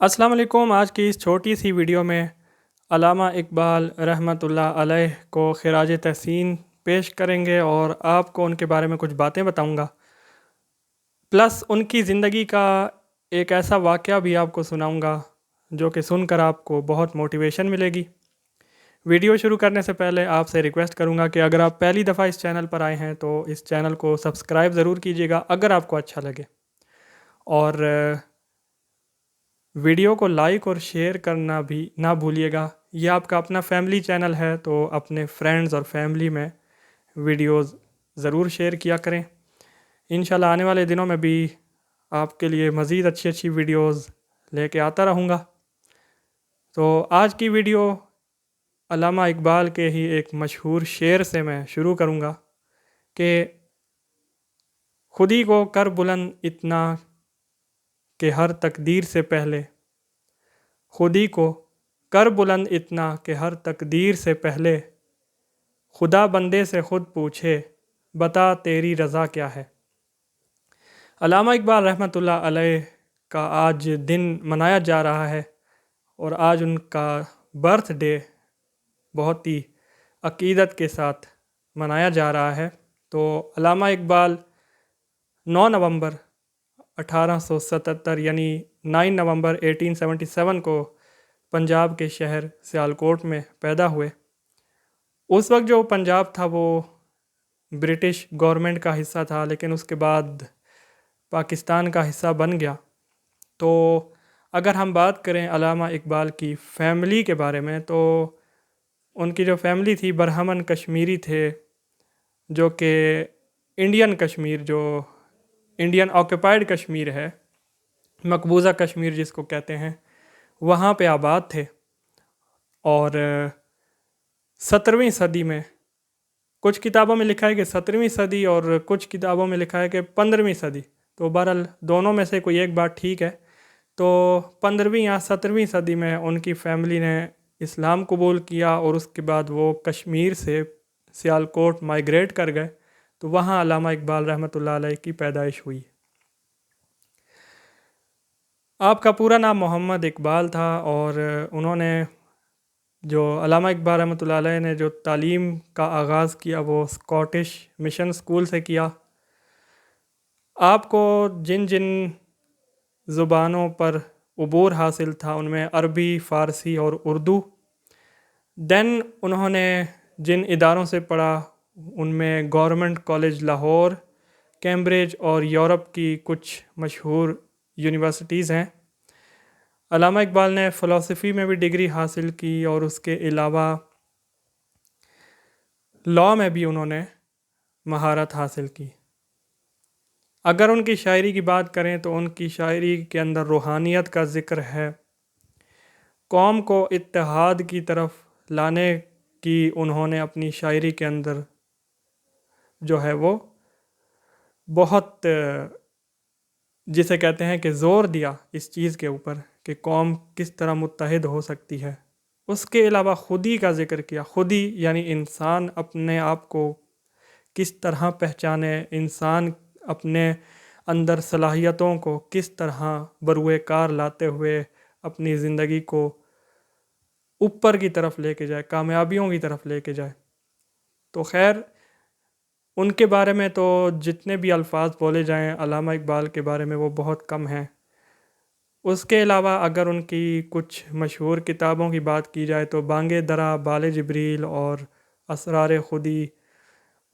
अस्सलाम वालेकुम। आज की इस छोटी सी वीडियो में अल्लामा इकबाल रहमतुल्लाह अलैह को खिराज तहसीन पेश करेंगे और आपको उनके बारे में कुछ बातें बताऊंगा, प्लस उनकी ज़िंदगी का एक ऐसा वाक़या भी आपको सुनाऊंगा जो कि सुनकर आपको बहुत मोटिवेशन मिलेगी। वीडियो शुरू करने से पहले आपसे रिक्वेस्ट करूंगा कि अगर आप पहली दफ़ा इस चैनल पर आए हैं तो इस चैनल को सब्सक्राइब ज़रूर कीजिएगा अगर आपको अच्छा लगे, और वीडियो को लाइक और शेयर करना भी ना भूलिएगा। यह आपका अपना फैमिली चैनल है तो अपने फ्रेंड्स और फैमिली में वीडियोस ज़रूर शेयर किया करें। इंशाल्लाह आने वाले दिनों में भी आपके लिए मज़ीद अच्छी अच्छी वीडियोस लेके आता रहूँगा। तो आज की वीडियो अल्लामा इकबाल के ही एक मशहूर शेर से मैं शुरू करूँगा कि खुदी को कर बुलंद इतना कि हर तकदीर से पहले, खुदी को कर बुलंद इतना कि हर तकदीर से पहले, खुदा बंदे से ख़ुद पूछे बता तेरी रज़ा क्या है। अल्लामा इकबाल रहमतुल्लाह अलैह का आज दिन मनाया जा रहा है और आज उनका बर्थडे बहुत ही अकीदत के साथ मनाया जा रहा है। तो अल्लामा इकबाल 9 नवंबर 1877 यानी 9 नवंबर 1877 को पंजाब के शहर सियालकोट में पैदा हुए। उस वक्त जो पंजाब था वो ब्रिटिश गवर्नमेंट का हिस्सा था, लेकिन उसके बाद पाकिस्तान का हिस्सा बन गया। तो अगर हम बात करें अल्लामा इकबाल की फ़ैमिली के बारे में, तो उनकी जो फैमिली थी बरहमन कश्मीरी थे, जो कि इंडियन कश्मीर, जो इंडियन ऑक्यूपाइड कश्मीर है, मकबूजा कश्मीर जिसको कहते हैं, वहाँ पे आबाद थे। और 17वीं सदी में, कुछ किताबों में लिखा है कि 17वीं सदी और कुछ किताबों में लिखा है कि 15वीं सदी, तो बहरहाल दोनों में से कोई एक बात ठीक है। तो 15वीं या 17वीं सदी में उनकी फ़ैमिली ने इस्लाम कबूल किया और उसके बाद वो कश्मीर से सियालकोट माइग्रेट कर गए। तो वहाँ अल्लामा इकबाल रहमतुल्लाह अलैह की पैदाइश हुई। आपका पूरा नाम मोहम्मद इकबाल था और उन्होंने जो अल्लामा इकबाल रहमतुल्लाह अलैह ने जो तालीम का आगाज़ किया वो स्कॉटिश मिशन स्कूल से किया। आपको जिन जिन ज़ुबानों पर अबूर हासिल था उनमें अरबी, फ़ारसी और उर्दू। देन उन्होंने जिन इदारों से पढ़ा उनमें गवर्नमेंट कॉलेज लाहौर, कैम्ब्रिज और यूरोप की कुछ मशहूर यूनिवर्सिटीज़ हैं। अल्लामा इकबाल ने फ़िलासफ़ी में भी डिग्री हासिल की और उसके अलावा लॉ में भी उन्होंने महारत हासिल की। अगर उनकी शायरी की बात करें तो उनकी शायरी के अंदर रूहानियत का ज़िक्र है। कौम को इत्तेहाद की तरफ लाने की उन्होंने अपनी शायरी के अंदर जो है वो बहुत, जिसे कहते हैं कि ज़ोर दिया इस चीज़ के ऊपर कि कौम किस तरह मुत्तहिद हो सकती है। उसके अलावा खुदी का ज़िक्र किया। खुदी यानी इंसान अपने आप को किस तरह पहचाने, इंसान अपने अंदर सलाहियतों को किस तरह बरूए कार लाते हुए अपनी ज़िंदगी को ऊपर की तरफ लेके जाए, कामयाबियों की तरफ लेके जाए। तो खैर उनके बारे में तो जितने भी अल्फाज बोले जाएं अल्लामा इकबाल के बारे में वो बहुत कम हैं। उसके अलावा अगर उनकी कुछ मशहूर किताबों की बात की जाए तो बांगे दरा, बाले जिब्रील और असरार खुदी,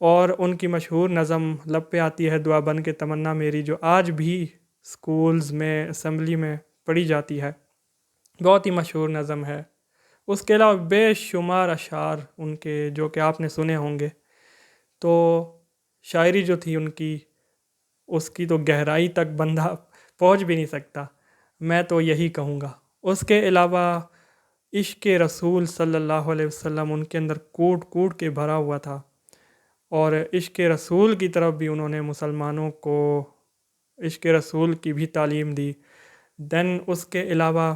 और उनकी मशहूर नज़म लब पे आती है दुआ बन के तमन्ना मेरी, जो आज भी स्कूल्स में, असम्बली में पढ़ी जाती है, बहुत ही मशहूर नज़म है। उसके अलावा बेशुमार अशार उनके जो कि आपने सुने होंगे। तो शायरी जो थी उनकी, उसकी तो गहराई तक बंदा पहुंच भी नहीं सकता, मैं तो यही कहूँगा। उसके अलावा इश्क़ रसूल सल्लल्लाहु अलैहि वसल्लम उनके अंदर कूट कूट के भरा हुआ था और इश्क़ रसूल की तरफ भी उन्होंने मुसलमानों को इश्क़ रसूल की भी तालीम दी। देन उसके अलावा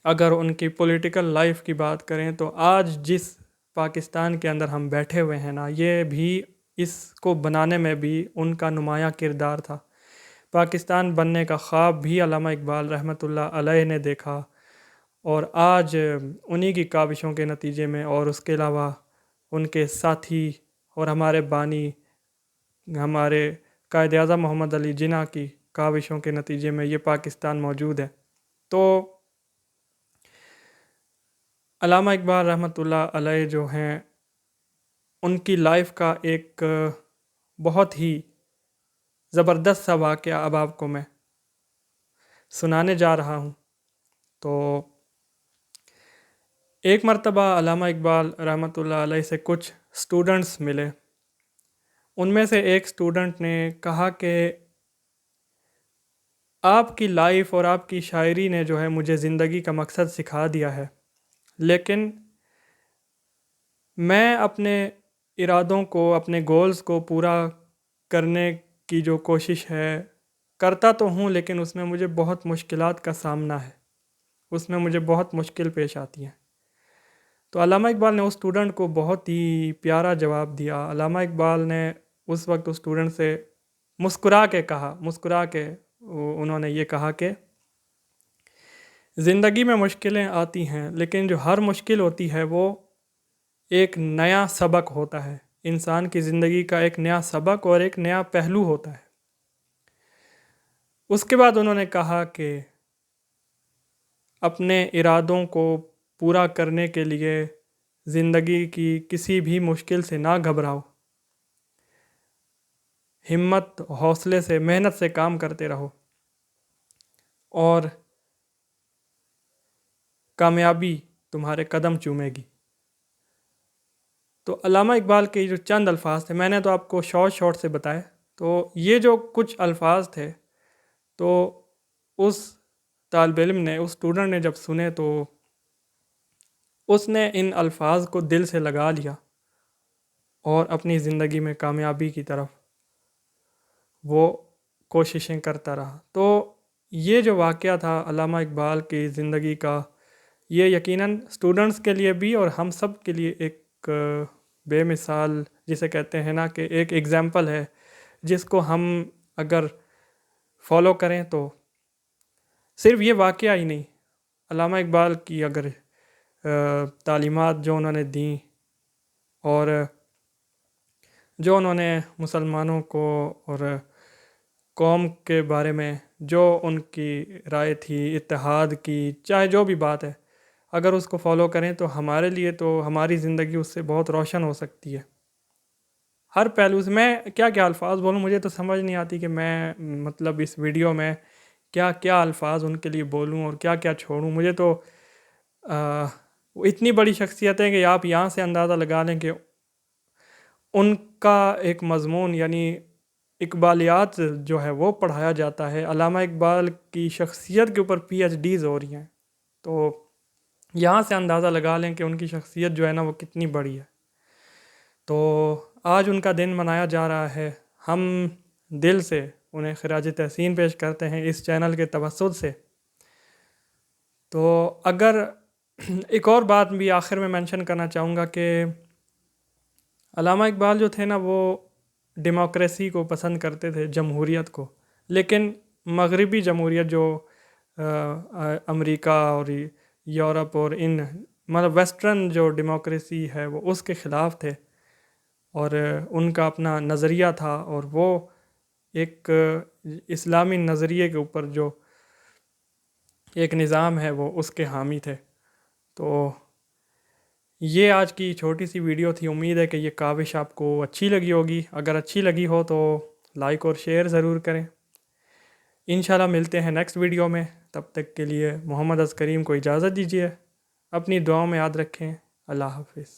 अगर उनकी पॉलिटिकल लाइफ की बात करें तो आज जिस पाकिस्तान के अंदर हम बैठे हुए हैं ना, ये भी इसको बनाने में भी उनका नुमायाँ किरदार था। پاکستان بننے کا خواب بھی علامہ اقبال رحمۃ اللہ علیہ نے دیکھا، اور آج انہی کی کاوشوں کے نتیجے میں اور اس کے علاوہ ان کے ساتھی اور ہمارے بانی ہمارے قائد اعظم محمد علی جناح کی کاوشوں کے نتیجے میں یہ پاکستان موجود ہے۔ تو علامہ اقبال رحمۃ اللہ علیہ جو ہیں، ان کی لائف کا ایک بہت ہی زبردست سا واقعہ اب آپ کو میں سنانے جا رہا ہوں۔ تو ایک مرتبہ علامہ اقبال رحمۃ اللہ علیہ سے کچھ اسٹوڈنٹس ملے۔ ان میں سے ایک اسٹوڈنٹ نے کہا کہ آپ کی لائف اور آپ کی شاعری نے جو ہے مجھے زندگی کا مقصد سکھا دیا ہے، لیکن میں اپنے ارادوں کو، اپنے گولز کو پورا کرنے کی جو کوشش ہے کرتا تو ہوں، لیکن اس میں مجھے بہت مشکلات کا سامنا ہے، اس میں مجھے بہت مشکل پیش آتی ہیں۔ تو علامہ اقبال نے اس اسٹوڈنٹ کو بہت ہی پیارا جواب دیا۔ علامہ اقبال نے اس وقت اس اسٹوڈنٹ سے مسکرا کے انہوں نے یہ کہا کہ زندگی میں مشکلیں آتی ہیں، لیکن جو ہر مشکل ہوتی ہے وہ ایک نیا سبق ہوتا ہے، انسان کی زندگی کا ایک نیا سبق اور ایک نیا پہلو ہوتا ہے۔ اس کے بعد انہوں نے کہا کہ اپنے ارادوں کو پورا کرنے کے لیے زندگی کی کسی بھی مشکل سے نہ گھبراؤ، ہمت، حوصلے سے، محنت سے کام کرتے رہو، اور کامیابی تمہارے قدم چومے گی۔ تو علامہ اقبال کے جو چند الفاظ تھے، میں نے تو آپ کو شارٹ سے بتائے، تو یہ جو کچھ الفاظ تھے، تو اس طالب علم نے، اس اسٹوڈنٹ نے جب سنے تو اس نے ان الفاظ کو دل سے لگا لیا اور اپنی زندگی میں کامیابی کی طرف وہ کوششیں کرتا رہا۔ تو یہ جو واقعہ تھا علامہ اقبال کی زندگی کا، یہ یقیناً اسٹوڈنٹس کے لیے بھی اور ہم سب کے لیے ایک بے مثال، جسے کہتے ہیں نا کہ ایک ایگزامپل ہے، جس کو ہم اگر فالو کریں تو صرف یہ واقعہ ہی نہیں، علامہ اقبال کی اگر تعلیمات جو انہوں نے دیں اور جو انہوں نے مسلمانوں کو اور قوم کے بارے میں جو ان کی رائے تھی اتحاد کی، چاہے جو بھی بات ہے، اگر اس کو فالو کریں تو ہمارے لیے تو ہماری زندگی اس سے بہت روشن ہو سکتی ہے، ہر پہلو سے۔ میں کیا کیا الفاظ بولوں، مجھے تو سمجھ نہیں آتی کہ میں مطلب اس ویڈیو میں کیا کیا الفاظ ان کے لیے بولوں اور کیا کیا چھوڑوں۔ مجھے تو اتنی بڑی شخصیت ہے کہ آپ یہاں سے اندازہ لگا لیں کہ ان کا ایک مضمون یعنی اقبالیات جو ہے وہ پڑھایا جاتا ہے، علامہ اقبال کی شخصیت کے اوپر پی ایچ ڈیز ہو رہی ہیں، تو یہاں سے اندازہ لگا لیں کہ ان کی شخصیت جو ہے نا وہ کتنی بڑی ہے۔ تو آج ان کا دن منایا جا رہا ہے، ہم دل سے انہیں خراج تحسین پیش کرتے ہیں اس چینل کے توسط سے۔ تو اگر ایک اور بات بھی آخر میں مینشن کرنا چاہوں گا کہ علامہ اقبال جو تھے نا وہ ڈیموکریسی کو پسند کرتے تھے، جمہوریت کو، لیکن مغربی جمہوریت جو امریکہ اور یورپ اور ان مطلب ویسٹرن جو ڈیموکریسی ہے وہ اس کے خلاف تھے، اور ان کا اپنا نظریہ تھا، اور وہ ایک اسلامی نظریے کے اوپر جو ایک نظام ہے وہ اس کے حامی تھے۔ تو یہ آج کی چھوٹی سی ویڈیو تھی، امید ہے کہ یہ کاوش آپ کو اچھی لگی ہوگی، اگر اچھی لگی ہو تو لائک اور شیئر ضرور کریں۔ انشاءاللہ ملتے ہیں نیکسٹ ویڈیو میں، تب تک کے لیے محمد عزکریم کو اجازت دیجیے، اپنی دعاؤں میں یاد رکھیں، اللہ حافظ۔